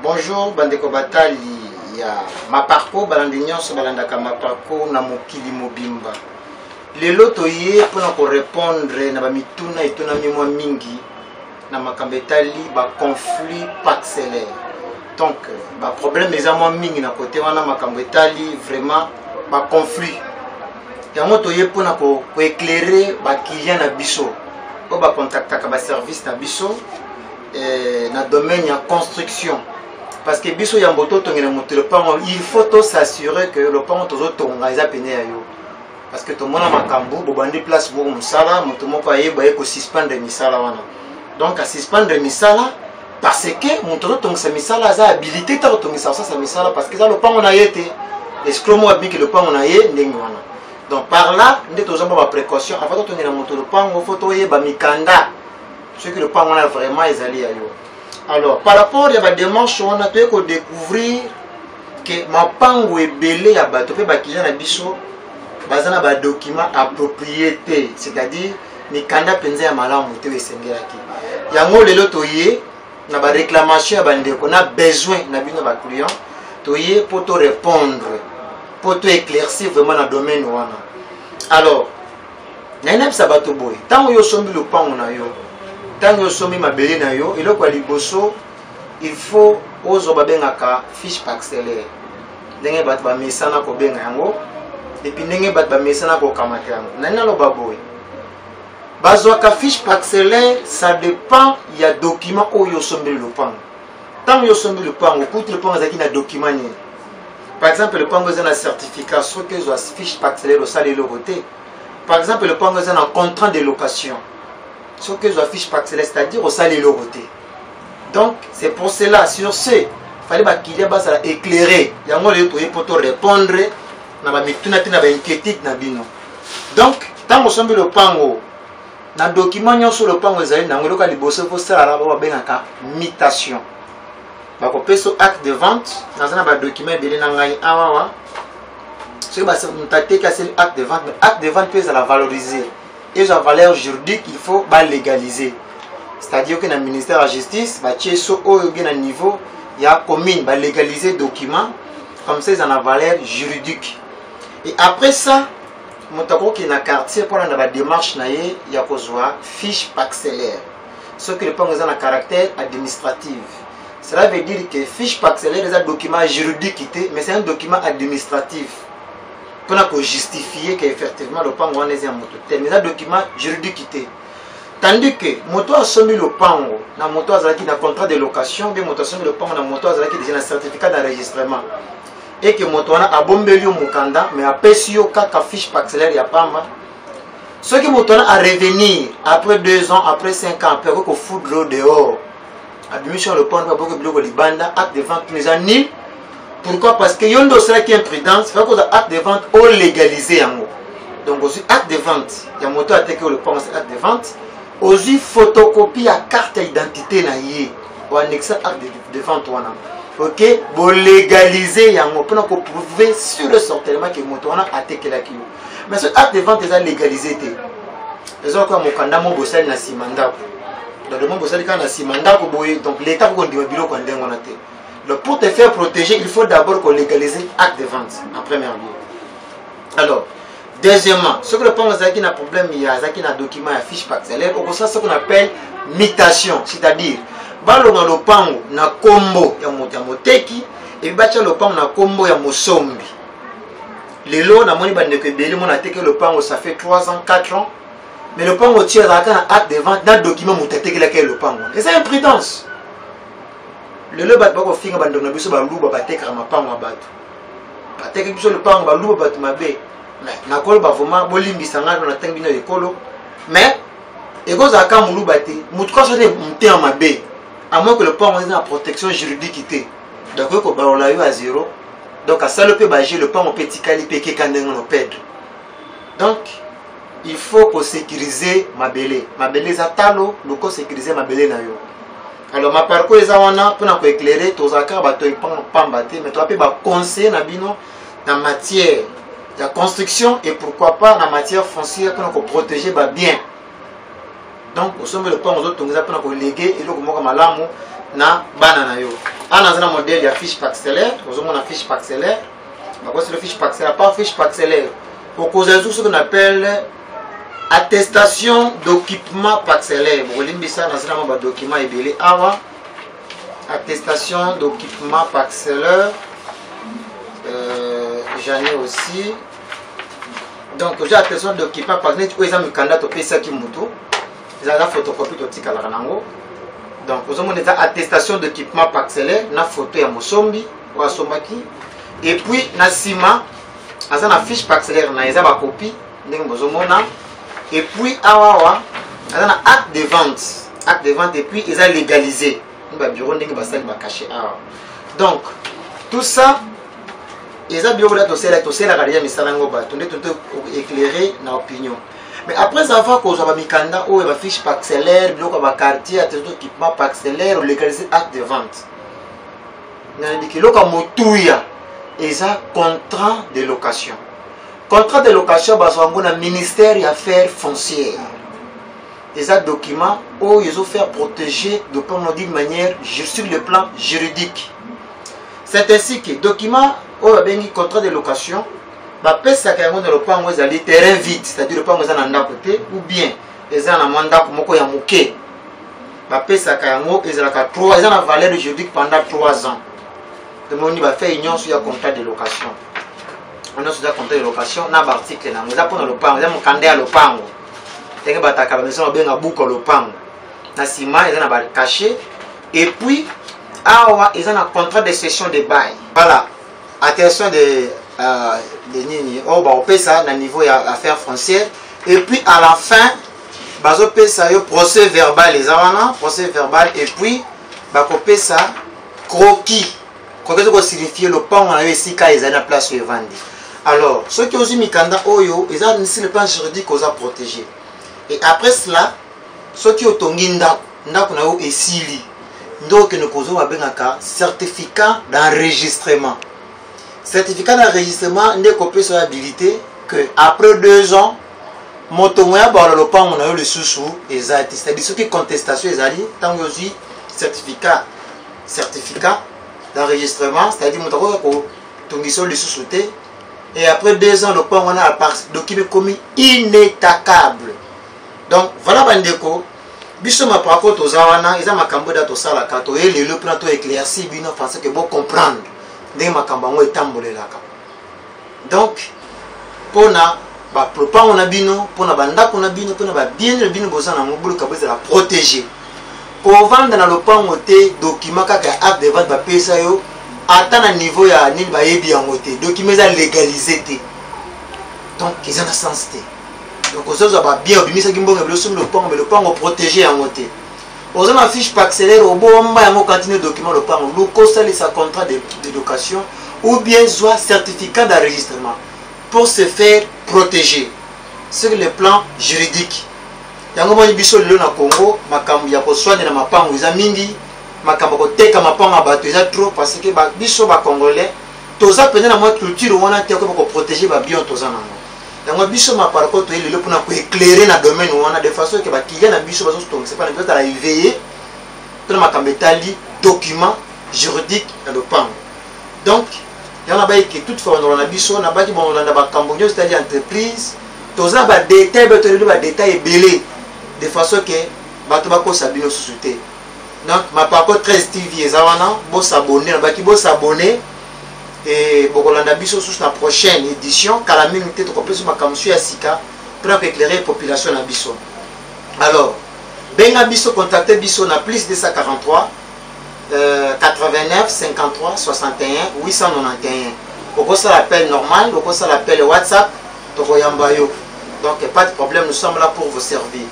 Bonjour, bandeko batali ya maparco balandi nyonso balandaka maparco na mokili mobimba. Lelo toye pona ko répondre na ba mituna etonami mwa mingi na makambo etali ba conflit parcellaire. Donc ba problème eza mwa mingi na côté wana makambo etali vraiment ba conflit. Yango toye pona ko éclairer ba client na biso. Ko ba contactaka ba service na biso na domaine ya construction. Parce que biso ya mboto tongena motelo pango, il faut s'assurer que le pango tozo tonga eza pene ya yo. Parce que to mona makambo bo bandi place bo musala moto moko ayeba ko suspendre misala wana. Donc à suspendre misala parce que moto to ngisa misala za habilité ta to ngisa sa misala parce que ça le pango na yete. Escromo abi que le pango na ye ndenge wana. Donc par là ndé tozo ba précaution avant to ngena moto le pango faut to yeba mikanda. Ce que le pango na vraiment ezali ya yo. Alors, par rapport à la démarche, on a pu découvrir que ma pango est belé à bateau, fait bakilé na biso, bazana ba document à propriété, c'est-à-dire ni kanda penza ya malamu te esengelaki. Yango lelo toye na ba réclamation ya bande qu'on a besoin na bino ba client, toye pour te répondre, pour te éclaircir vraiment dans domaine wana. Alors, na ina bisa bato boy, tango yo sombi le pango na yo. Tant que somi mabeli na yo, il faut ozo babengaka fiche parcellaire. Ndenge bat ba mesana ko benga yango, et puis ndenge bat ba mesana ko kamata yango. Nana lo baboy. Bazwaka fiche parcellaire, ça dépend il y a document oyo sombi le pango. Tant yo sombi le pango, coûte le pango zaki na document ni. Par exemple le pango zana certificat sur que zo fiche parcellaire au salé le côté. Par exemple le pango zana contrat de location. Ce que je affiche parcellaire, c'est-à-dire au salaire le côté. Donc, c'est pour cela, sur ce, il fallait qu'il y ait éclairé. Il y a un pour te répondre, donc, tant que sommes le pango, dans le document sur le pango, il y a une mutation. Il y a un acte de vente, dans un document, il y a un acte de vente, mais l'acte de vente peut la valoriser. Et la valeur juridique, il faut légaliser. C'est-à-dire que dans le ministère de la Justice, au niveau, il y a commune, légaliser les documents, comme ça, ils ont la valeur juridique. Et après ça, qui est dans le quartier, pour la démarche, il y a une fiche parcellaire. Ce que les gens ont un caractère administratif. Cela veut dire que fiche parcellaire est un document juridique, mais c'est un document administratif. Pour justifier qu'effectivement le pango est un moto. Mais un document juridique. Tandis que moto a soumis le pango, na moto a un contrat de location, bien moto a soumis le pango, na moto a déjà un certificat d'enregistrement. Et que moto a bombé au mukanda, mais a pesio kaka fiche parcellaire ya pamba. Ce qui moto a revenir après 2 ans, après 5 ans, après qu'on fout de l'eau dehors. Admission le pango, après que bloque libanda, acte de vente mais en nil. Pourquoi? Parce que yon dossier qui est imprudence, il faut que l'acte de vente ou légalisé en haut. Donc aussi acte de vente, il y a moto attaqué le pense acte de vente, aussi photocopie à carte d'identité na yé ou annexer acte de vente wana. OK, bon légaliser en haut pour prouver sur le sortellement que moto wana attaqué la kilo. Mais ce acte de vente est légalisé té. Les autres comme mokanda mo bossali na simanda. Dans le monde bossali kana simanda ko boye donc l'état ko ndima bilo ko ndengo na té. Donc pour te faire protéger, il faut d'abord qu'on légalise l'acte de vente en premier lieu. Alors, deuxièmement, ce que le pango zaki n'a problème, il y a zaki n'a document, il y a fiche parcellaire, au ça ce qu'on appelle mutation, c'est-à-dire, balonga le pango na combo ya moteki et bacha le pango na combo ya mosombi. Les lots na moni bande que beli mon attaqué le pango ça fait 3 ans, 4 ans, mais le pango tire un acte de vente dans le document moteki laquelle le pango. Et c'est imprudence. Le lot bat bako finga bandona biso ba luba bateka ma pango bato. Bateka biso le pango ba luba bato mabe. Mais na kolo ba vraiment bolimbisa ngalo na tangi na ekolo. Mais egoza ka muluba te, mutu ko so de mte en mabe. À moins que le pango ait une protection juridique té. Donc ko ba la yo à 0. Donc à ça le peut bager le pango petit kali peke kandengo no perdre. Donc il faut ko sécuriser mabele. Mabele za talo, le ko sécuriser mabele na yo. Alors ma parcours est pour éclairer tous les cas mais tu as conseiller dans matière de construction et pourquoi pas en matière foncière pour protéger bien. Donc au sommet le point aux autres on a légué et le comment malamu na banana yo. On a un modèle de fiche parcellaire, vous avez une fiche parcellaire. Voici le fiche parcellaire, pas fiche parcellaire. Au cause de ce qu'on appelle attestation d'équipement parcellaire. Vous voyez ça dans un document ébélé awa. Attestation d'équipement parcellaire. J'en ai aussi. Donc j'ai attestation d'équipement parcellaire. Tu peux examiner le candidat au PSA qui moto. Ils ont la photocopie de tika la ranango. Donc vous avez une attestation d'équipement parcellaire. Na photo ya Mosombi ou Asomaki. Et puis na sima, asa na fiche parcellaire na eza ba copie ndenge bozomona. Et puis awa asa na acte de vente. Acte de vente et puis ils ont légalisé. Ba bureau ndenge ba sali ba caché awa. Donc tout ça ils ont bureau là to sela la galia misalango ba tonde éclairer na opinion. Mais après avoir qu'on a mikanda ou ba fiche parcellaire, bloc ba quartier, attestation d'équipement parcellaire ou légaliser acte de vente. Na ndiki loka motuya et un contrat de location. Contrat de location, c'est un ministère des Affaires foncières. Et un document où ils ont fait protéger d'une manière sur le plan juridique. C'est ainsi que le document où il y a un contrat de location, ça fait le terrain vide, c'est-à-dire le pan où il y a un côté, ou bien il y a un mandat pour il y a mouké. Ça fait une valeur juridique pendant 3 ans. On va faire union sur le contrat de location. On a sur le contrat de location, on a un article. On a un lopango, on a un candidat lopango. On a un boucle lopango. On a un ciment, on a un cachet. Et puis, il y a un contrat de cession de bail. Voilà. Attention de Nini. On fait ça au niveau affaires foncières. Et puis, à la fin, on fait ça au procès verbal. Procès verbal. Et puis, on fait ça croquis. Quand on signifie le pan, on a ici quand ils ont la place sur le vendre. Alors, ceux qui ont eu Mikanda Oyo, ils ont ici le plan juridique qu'on a protégé. Et après cela, ceux qui ont Tonginda, nous avons ici, donc nous avons un certificat d'enregistrement. Certificat d'enregistrement, nous avons une habilité que après 2 ans, motomoya ba le pan on a eu le sous exact. C'est-à-dire ceux qui contestation ils ont tant que aussi certificat d'enregistrement, c'est-à-dire que le sous-souté et après 2 ans le point on a un document commis inattaquable. Donc voilà bandeko biso ma par rapport aux awana ils ont ma cambo da to sala kato et le plan to éclairci bino parce que bon comprendre ndé ma cambo etambolelaka. Donc pona ba propa on a bino pona banda on a bino pona ba bien le bino boza na mobulu kabeza la protéger. Pour vendre dans le pan côté document kaka acte de vente ba pesa yo atteint un niveau ya nini ba yebi en côté document za légalisé té. Donc ils ont un sens té. Donc aux autres ba bien obimisa kimbonga le sur le pan protégé en côté. Aux autres fiche parcellaire au bon ba yango continuer document le pan lu cosali sa contrat de location ou bien soit certificat d'enregistrement pour se faire protéger sur le plan juridique. Yango moni biso lelo na Congo makambo ya koswana na mapango eza mingi makambo koteka mapango bato eza trop parce que ba biso ba congolais toza pena na moi culture wana te ko protéger ba bien toza nango. Yango biso ma par contre lelo pona ko éclairer na domaine wana de façon que ba kilia na biso bazo to c'est pas na peut-être la éveiller to makambo etali document juridique na lopango. Donc yana ba que toute fois on a biso na ba ki bon na ba kambonyo c'est-à-dire entreprise toza ba détail ba détail belé de façon que bato bako sabino sous-souté. Donc ma papa 13 TV ezawana bo s'abonner ba ki bo s'abonner et bokolanda biso sous la prochaine édition kala mingi te to kopesa makamsu ya sika pour éclairer population na biso. Alors benga biso contacter biso na plus 243 89 53 61 891. Pourquoi ça l'appel normal, pourquoi ça l'appel WhatsApp to koyamba yo. Donc pas de problème, nous sommes là pour vous servir.